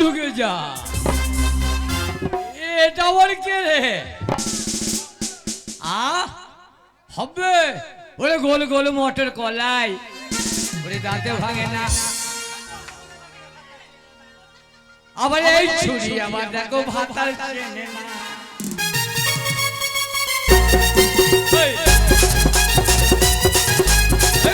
ঢুকে যা। এটা ওর কে রে? হবে ওরে গোল গোল মটর কলাই, ওরে দাঁতে ভাঙে না। আবার এই ছুরি আমার দেখো ভাতার চেনে না।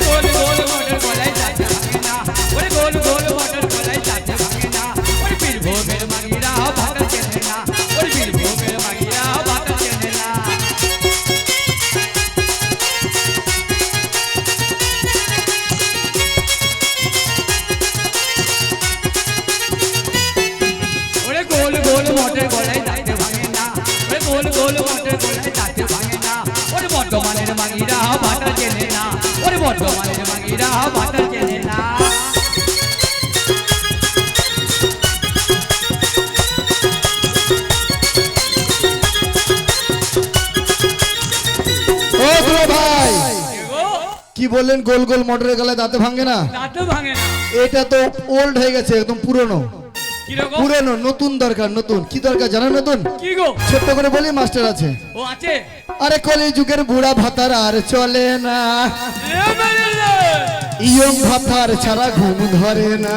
গোল গোল মটর কলাই দাঁতে ভাঙে না, ওরে গোল গোল মটর কলাই দাঁতে ভাঙে না। ওরে বীরভূমের মাগিরা ভাতার চেনে না, ওরে বীরভূমের মাগিরা ভাতার চেনে না। গোল গোল মটর গলায় দাঁতে ভাঙে না, ওরে গোল গোল মটর গলায় দাঁতে ভাঙে না। ওরে বর্ধমানের মাগিরা ভাতার চেনে না, ওরে বর্ধমানের মাগিরা ভাতার চেনে না। ও দুলা ভাই, কি বললেন গোল গোল মটরের গলায় দাঁতে ভাঙে না? দাঁতে ভাঙে না, এটা তো ওল্ড হয়ে গেছে, একদম পুরনো। পুরনো, নতুন দরকার। নতুন কি দরকার জানো? নতুন কি গো? ছোট্ট করে বলি, মাস্টার আছে। ও আছে? আরে কলি যুগের বুড়া ভাতার আর চলে না, ইয়ং ভাতার ছাড়া ঘুম ধরে না।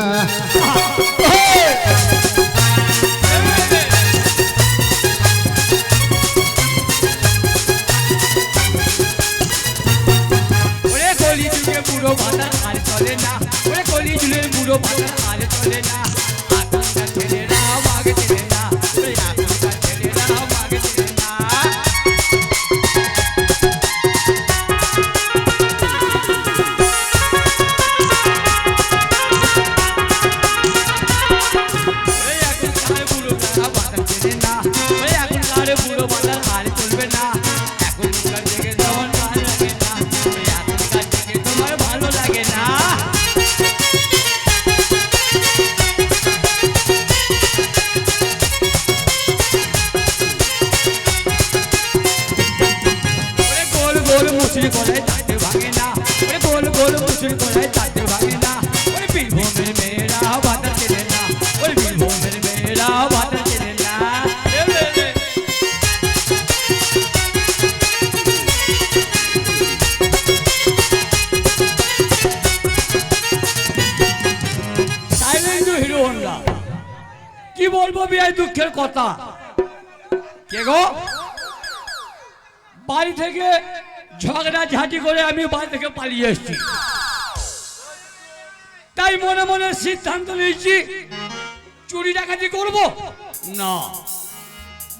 ওরে কলি যুগের বুড়ো ভাতার আর চলে না, ওরে কলি যুগের বুড়ো ভাতার আর চলে না। এখনকার ছেলেরা মাগে চেনে না, ওরে এখনকার ছেলেরা মাগে চেনে না। এখনকার বুড়ো ভাতার চেনে না, ওরে এখনকার বুড়ো ভাতার আর চলবে না। এখনকার থেকে তোমার ভালো লাগে না, ওরে এখনকার থেকে তোমার ভালো লাগে না। ওরে গোল গোল মুসুরি গলায় দাঁতে ভাঙে না, ওরে গোল গোল মুসুরি গলায় দাঁতে ভাঙে না। ওরে বীরভূমের মেয়েরা ভাতার চেনে না, ওরে বীরভূমের মেয়েরা ভাতার চেনে না। সাইলেন্ট হিরো হন্ডা, কি বলবো বিয়াই দুঃখের কথা। কে গো? বাড়ি থেকে ঝগড়া ঝাঁটি করে আমি বাড়ি থেকে পালিয়ে এসেছি। তাই মনে মনে সিদ্ধান্ত নিয়েছি চুরি ডাকাতি করব না।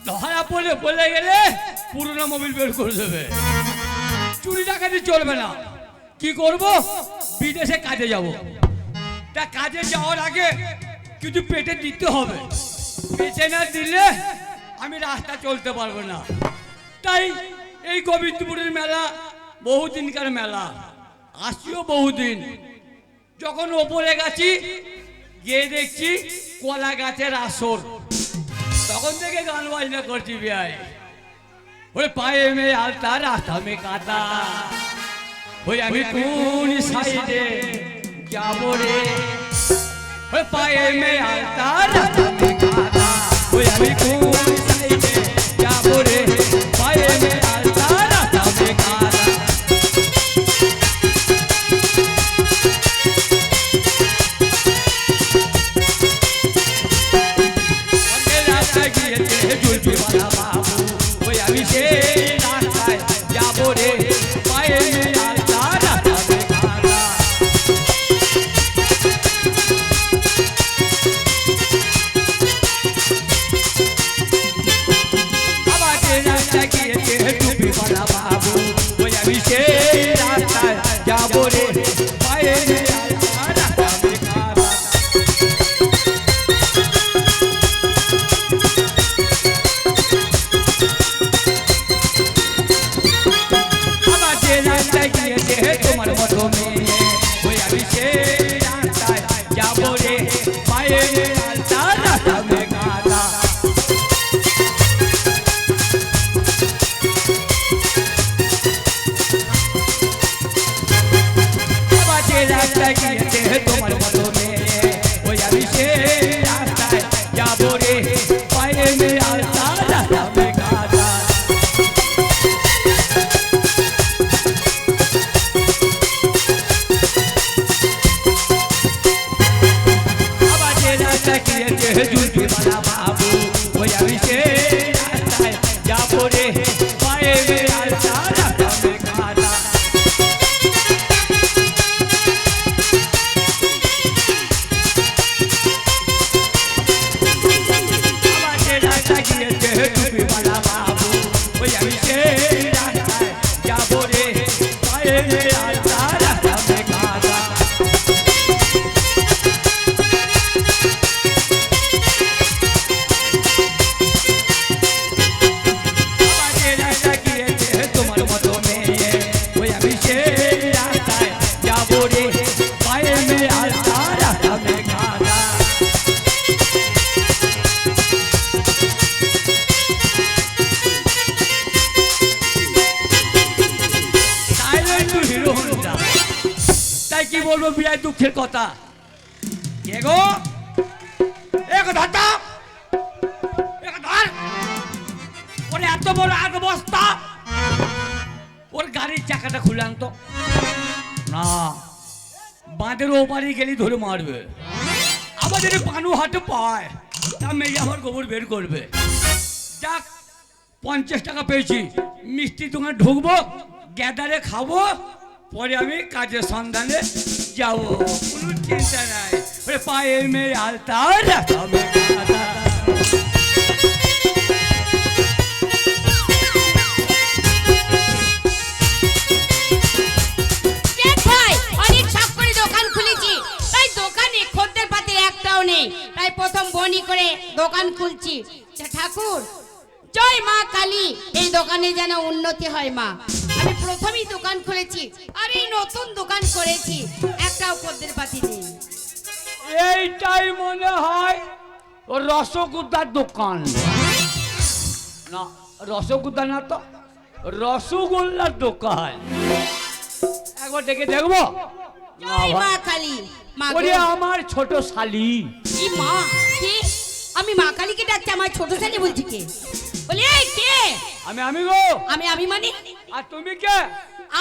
ধরা পড়ে বলে গেলে পুরনো মোবাইল বের করে দেবে। চুরি ডাকাতি চলবে না। কি করব? বিদেশে কাজে যাব। তা কাজে যাওয়ার আগে কিছু পেটে দিতে হবে। পেটে না দিলে আমি রাস্তা চলতে পারবো না। তাই এই গোবিন্দপুরের মেলা বহুদিনকার মেলা, আসিও বহুদিন। যখন ওপরে গেছি গিয়ে দেখছি কলা গাছের আসর, তখন থেকে গান বাজনা করছি বিয়াই। ওই পায়ে মে আলতা রাস্তা মে কাটা, ওই আমি কোন সাইডে যাবো রে। ওই পায়ে মে আলতা রাস্তা মে কাটা, ওই আমি কোন সাইডে যাবো রে। পায়ে মে আলতা রাস্তা মে কাটা। রাস্তায় গিয়েছে জুলপি বালা বাবু, ওই আমি সেই রাস্তায় যাবো রে। পায়ে মে আলতা রাস্তা মে কাটা। রাস্তায় গিয়েছে টুপি বালা বাবু, ওই আমি সেই রাস্তায় যাবো রে। পায়ে মে আলতা রাস্তা মে কাটা। রাস্তায় গিয়েছে তোমার মতো মেয়ে, ওই আমি সেই রাস্তায় যাবো রে। পায়ে মে আলতা রাস্তা মে কাটা। রাস্তায় গিয়েছে তোমার মতো মেয়ে, ওই আমি সেই রাস্তায় করে পায়ে মে আলতা রাখা মে গানা সাইলেন্ট হিরো হোন্ডা তাই কি বলবো বিয়ার দুঃখের কথা কে গো এক ধরতা এক ধর ওরে এত বড় আগ বস্তা ওর গাড়ির চাকাটা খুলে আনতো না বাঁধের ওপারে গেলেই ধরে মারবে আবার যদি পানু হাটে পায় তা মেয়ে আমার গোবর বের করবে যাক 50 টাকা পেয়েছি মিষ্টি দোকানে ঢুকবো গ্যাদারে খাবো পরে আমি কাজের সন্ধানে যাবো কোনো চিন্তা নাই ওরে পায়ে মেয়ে আলতা রাখা মে গানা তাই প্রথম বনি করে দোকান খুলছি ঠাকুর জয় মা কালী এই দোকানে যেন উন্নতি হয় মা আমি প্রথমেই দোকান খুলেছি আর এই নতুন দোকান করেছি একটাও খদ্দের পাতি নেই এইটাই মনে হয় ও রসগোল্লার দোকান না রসগোল্লা না তো রসগোল্লার দোকান একবার ডেকে দেখবো জয় মা কালী মা গো। ওরে আমার ছোট শালি এই মা কে আমি মা কালীকে ডাকছি আমার ছোট ছেলে বলছি কে বলি এই কে আমি গো আমি মানে আর তুমি কে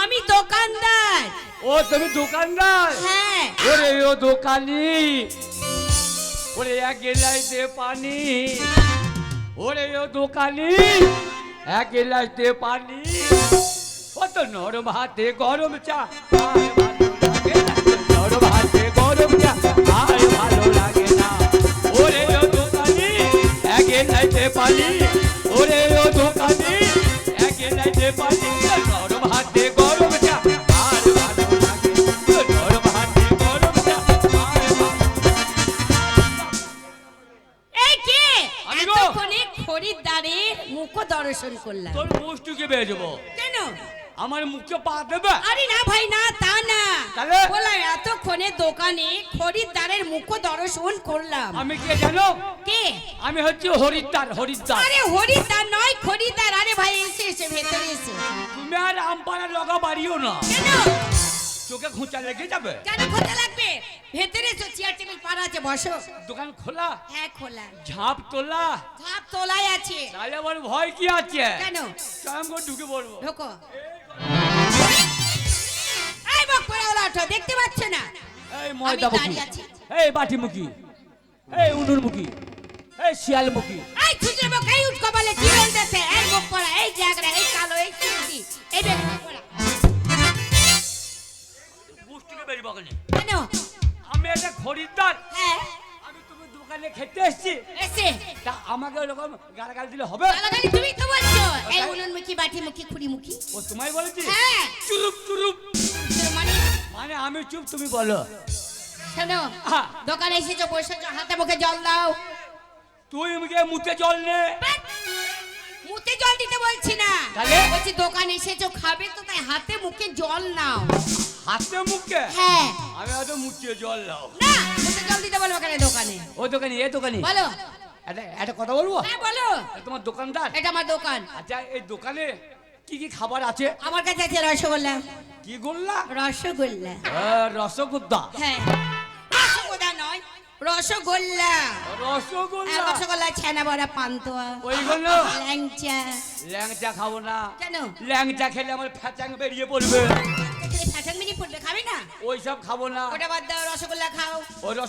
আমি দোকানদার ও তুমি দোকানদার হ্যাঁ ওরে ও দোকানি ওরে এক গেলাই দে পানি ওরে ও দোকানি এক গেলাই দে পানি ও তো নরম হাতে গরম চা আর ভালো লাগে না নরম হাতে গরম চা আর ভালো লাগে না ওরে ও দোকানি এক গেলাই দে পানি ওরে ও দোকানি এক গেলাই দে পানি নরম হাতে গরম চা আর ভালো লাগে নরম হাতে গরম চা আর ভালো এই কে আমি গো। এতক্ষণে খরিদ্দারের মুখ দর্শন করলাম তোর মুষ্টিকে বেয়ে যাবো কেন আমার মুখে পা দেবে আরে না ভাই না তা না তাহলে? বললাম এতক্ষণে দোকানে খরিদ্দারের মুখ দর্শন করলাম আমি কে জানো কে আমি হচ্ছে হরিদ্বার আরে হরিদ্দার নয় খরিদ্দার আরে ভাই এসে এসে ভেতরে এসে তুমি আর আমপানা লগা বাড়িও না কেন চোখে খুঁচা লেগে যাবে কেন খোঁজা লাগবে ভেতরে এসো চেয়ার টেবিল পাড়া আছে বসো দোকান খোলা হ্যাঁ খোলা ঝাঁপ তোলা ধাপ তোলাই আছে তাহলে আমার ভয় কি আছে কেন স্বয়ং করে ঢুকে পড়বো ঢোকো এই বক পড়ে ওলা ওঠো দেখতে পাচ্ছ না এই ময়দা মুখী দাঁড়িয়ে আছি। এই বাটি মুখী এই উনুর মুখী এই শিয়াল মুখী এই ছুটে বক এই উঠকো বলে কি বলতেছে এই বক পড়া এই জাগরা এই কালো এই চুটি এই বেগ পড়া মুষ্টিকে বেরিয়ে বকেনি কেন আমি একটা খরিদ্দার হ্যাঁ আমি তুমি দোকানে খেতে এসেছি এসে তা আমাকে ওরকম গালাগাল দিলে হবে গালাগালি তুমি তো বলছো এই উনুন মুখী বাটি মুখী খুঁড়ি মুখী ও তোমায় বলেছি হ্যাঁ চুরুপ চুরুপ তোর মানে মানে আমি চুপ তুমি বলো শোনো হ্যাঁ। দোকানে এসেছো বসেছো হাতে মুখে জল দাও তুই আমাকে মুখে জল নে বাট, মুখে জল দিতে বলছি না তাহলে? বলছি দোকানে এসেছো খাবে তো তাই হাতে মুখে জল নাও হাতে মুখে হ্যাঁ আমি হয়তো মুখে জল নাও না মুখে জল দিতে বলবো কেন দোকানে ও দোকানি এ দোকানি বলো একটা কথা বলবো হ্যাঁ বলো তোমার দোকানদার এটা আমার দোকান আচ্ছা এই দোকানে কি কি খাবার আছে আমার কাছে আছে রসগোল্লা কি গোল্লা রসগোল্লা রসগোল্লা হ্যাঁ রসগোল্লা নয় রসগোল্লা রসগোল্লা রসগোল্লা ছানা বড়া পান্তুয়া ওইগুলো ল্যাংচা ল্যাংচা খাবো না কেন ল্যাংচা খেলে আমার ফ্যাচাং বেরিয়ে পড়বে ফ্যাশন মিনি পড়বে খাবে না ওইসব খাবো না ওটা বাদ দাও রসগোল্লা খাও ওই রস